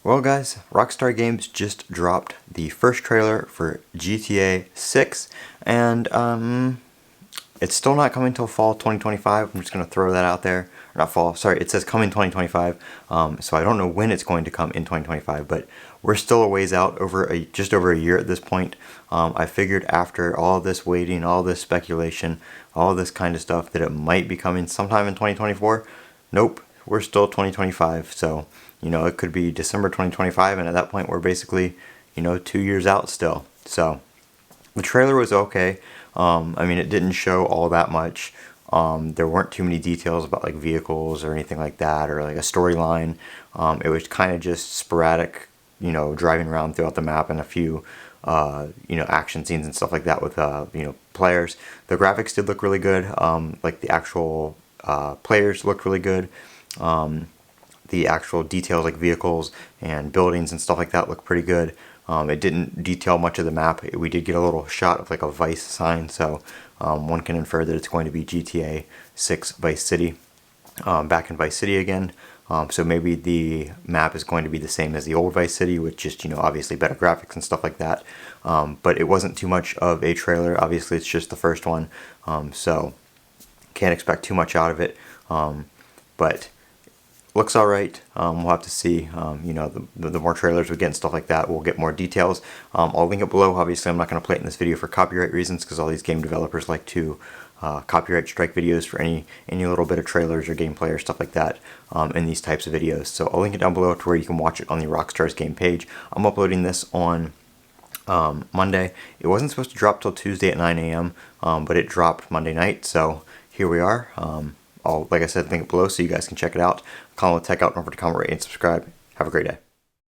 Well guys, Rockstar Games just dropped the first trailer for GTA 6, and it's still not coming till fall 2025. I'm just going to throw that out there. Or not fall, sorry, it says coming 2025, so I don't know when it's going to come in 2025, but we're still a ways out, just over a year at this point. I figured after all this waiting, all this speculation, all this kind of stuff, that it might be coming sometime in 2024. Nope, we're still 2025, so it could be December 2025, and at that point we're basically 2 years out still. So the trailer was okay. I mean, it didn't show all that much. There weren't too many details about like vehicles or anything like that, or like a storyline. It was kind of just sporadic, driving around throughout the map, and a few action scenes and stuff like that with players. The graphics did look really good. Like the actual players looked really good. The actual details like vehicles and buildings and stuff like that look pretty good. It didn't detail much of the map. We did get a little shot of like a Vice sign, so one can infer that it's going to be GTA 6 Vice City, back in Vice City again. So maybe the map is going to be the same as the old Vice City, with just obviously better graphics and stuff like that. But it wasn't too much of a trailer. Obviously it's just the first one, so can't expect too much out of it. But looks alright. We'll have to see. The more trailers we get and stuff like that, we'll get more details. I'll link it below. Obviously, I'm not going to play it in this video for copyright reasons, because all these game developers like to copyright strike videos for any little bit of trailers or gameplay or stuff like that in these types of videos. So I'll link it down below to where you can watch it on the Rockstar's game page. I'm uploading this on Monday. It wasn't supposed to drop till Tuesday at 9 a.m., but it dropped Monday night, so here we are. Like I said, link it below so you guys can check it out. Call it Techout. Don't forget to comment, rate, and subscribe. Have a great day.